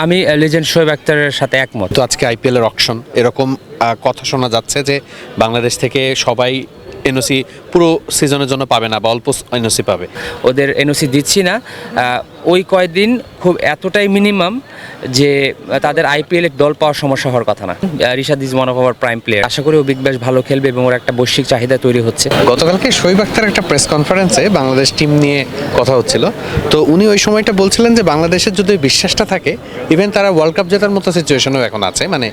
আমি লেজেন্ড শোয়েব আখতারের সাথে একমত। তো আজকে আইপিএল এর অকশন এরকম কথা শোনা যাচ্ছে যে বাংলাদেশ থেকে সবাই এনওসি পুরো সিজনের জন্য পাবে না বা অল্প এনওসি পাবে। ওদের এনওসি দিচ্ছি না, ওই কয়দিন খুব এতটাই মিনিমাম যে তাদের আইপিএল দল পাওয়ার সমস্যা হওয়ার কথা না। Rishad is one of our prime player, আশা করি ও বিগ ব্যাশ ভালো খেলবে এবং ওর একটা বৈশ্বিক চাহিদা তৈরি হচ্ছে। গতকালকে শোয়েব আখতার একটা প্রেস কনফারেন্সে বাংলাদেশ টিম নিয়ে কথা হচ্ছিল, তো উনি ওই সময়টা বলছিলেন যে বাংলাদেশের যদি বিশ্বাসটা থাকে ইভেন তারা ওয়ার্ল্ড কাপ জেতার মতো সিচুয়েশনও এখন আছে, মানে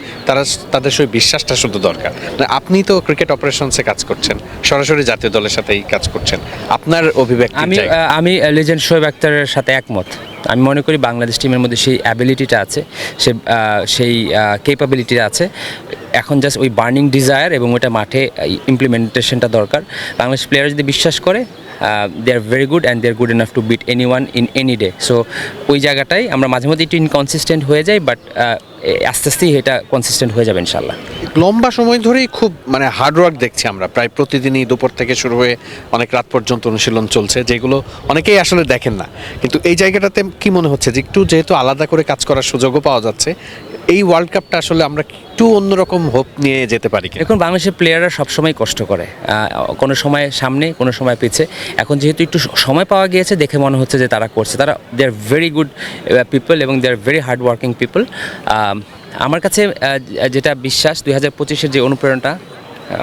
তাদের সেই বিশ্বাসটা শুধু দরকার। মানে আপনি তো ক্রিকেট অপারেশনসে কাজ করছেন, সরাসরি জাতীয় দলের সাথেই কাজ করছেন, আপনার অভিব্যক্তি। আমি লেজেন্ড শোয়েব আখতারের সাথে একমত। আমি মনে করি বাংলাদেশ টিমের মধ্যে সেই অ্যাবিলিটিটা আছে, সেই ক্যাপাবিলিটি আছে। এখন জাস্ট ওই বার্নিং ডিজায়ার এবং ওটা মাঠে ইমপ্লিমেন্টেশনটা দরকার। বাংলাদেশ প্লেয়ার যদি বিশ্বাস করে they are very good and they are good enough to beat any one in any day. So ওই জায়গাটাই আমরা মাঝে মধ্যে একটু ইনকনসিস্টেন্ট হয়ে যাই, বাট আস্তে আস্তেই এটা কনসিস্টেন্ট হয়ে যাবে ইনশাল্লাহ। লম্বা সময় ধরেই খুব মানে হার্ডওয়ার্ক দেখছি আমরা, প্রায় প্রতিদিনই দুপুর থেকে শুরু হয়ে অনেক রাত পর্যন্ত অনুশীলন চলছে, যেগুলো অনেকেই আসলে দেখেন না। কিন্তু এই জায়গাটাতে কি মনে হচ্ছে যে একটু যেহেতু আলাদা করে কাজ করার সুযোগও পাওয়া যাচ্ছে, এই ওয়ার্ল্ড কাপটা আসলে আমরা একটু অন্যরকম হোপ নিয়ে যেতে পারি? এখন বাংলাদেশের প্লেয়াররা সবসময় কষ্ট করে, কোনো সময় সামনে কোনো সময় পিছে। এখন যেহেতু একটু সময় পাওয়া গিয়েছে দেখে মনে হচ্ছে যে তারা করছে, তারা they are very good people এবং they are very hard working people. আমার কাছে যেটা বিশ্বাস 2025-এর যে অনুপ্রেরণাটা,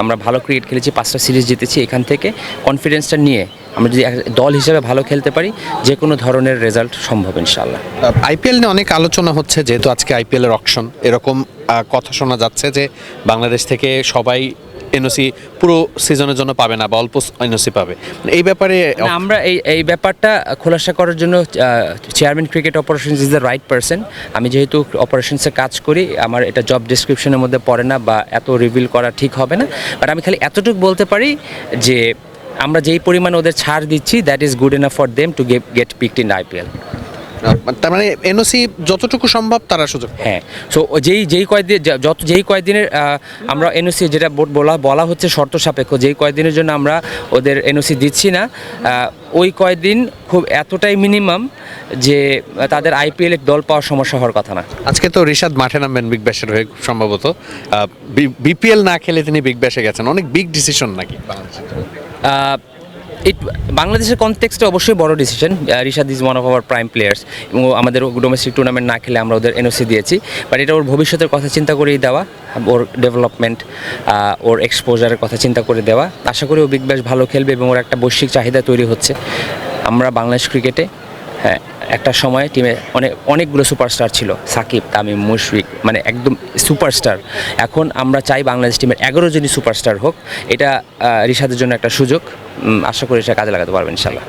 আমরা ভালো ক্রিকেট খেলেছি, 5টা সিরিজ জিতেছি, এখান থেকে কনফিডেন্সটা নিয়ে আমরা যদি দল হিসেবে ভালো খেলতে পারি যে কোনো ধরনের রেজাল্ট সম্ভব ইনশাল্লাহ। আইপিএল নিয়ে অনেক আলোচনা হচ্ছে, যেহেতু আজকে আইপিএল এর অকশন এরকম কথা শোনা যাচ্ছে যে বাংলাদেশ থেকে সবাই এনওসি পুরো সিজনের জন্য পাবে না বা অল্প এনওসি পাবে। এই ব্যাপারে আমরা এই ব্যাপারটা খোলাসা করার জন্য chairman cricket operations is the right person. আমি যেহেতু অপারেশনসে কাজ করি, আমার এটা জব ডেসক্রিপশনের মধ্যে পড়ে না বা এত রিভিল করা ঠিক হবে না, বাট আমি খালি এতটুকু বলতে পারি যে আমরা যেই পরিমাণ ওদের ছাড় দিচ্ছি that is good enough for them to get picked in IPL. তার মানে এনওসি যতটুকু সম্ভব তারা সুযোগ। হ্যাঁ, সো যেই কয়েকদিনের আমরা এনওসি যেটা বলা হচ্ছে শর্ত সাপেক্ষ, যেই কয়েকদিনের জন্য আমরা ওদের এনওসি দিচ্ছি না, ওই কয়েকদিন খুব এতটাই মিনিমাম যে তাদের আইপিএল দল পাওয়ার সমস্যা হওয়ার কথা না। আজকে তো রিশাদ মাঠে নামবেন বিগ ব্যাশের হয়ে, খুব সম্ভবত বিপিএল না খেলে তিনি বিগ ব্যাশে গেছেন, অনেক বিগ ডিসিশন নাকি বাংলাদেশের কনটেক্সটে অবশ্যই বড় decision. Rishad is one of our prime players এবং আমাদের ডোমেস্টিক টুর্নামেন্ট না খেলে আমরা ওদের এনওসি দিয়েছি, বাট এটা ওর ভবিষ্যতের কথা চিন্তা করেই দেওয়া, ওর ডেভেলপমেন্ট, ওর এক্সপোজারের কথা চিন্তা করে দেওয়া। আশা করি ও বিগ ব্যাশ ভালো খেলবে এবং ওর একটা বৈশ্বিক চাহিদা তৈরি হচ্ছে। আমরা বাংলাদেশ ক্রিকেটে একটা সময় টিমে অনেকগুলো সুপারস্টার ছিল, সাকিব, তামিম, মুশফিক, মানে একদম সুপারস্টার। এখন আমরা চাই বাংলাদেশ টিমের 11 জনই সুপারস্টার হোক। এটা রিশাদের জন্য একটা সুযোগ, আশা করি সেটা কাজে লাগাতে পারবেন ইনশাল্লাহ।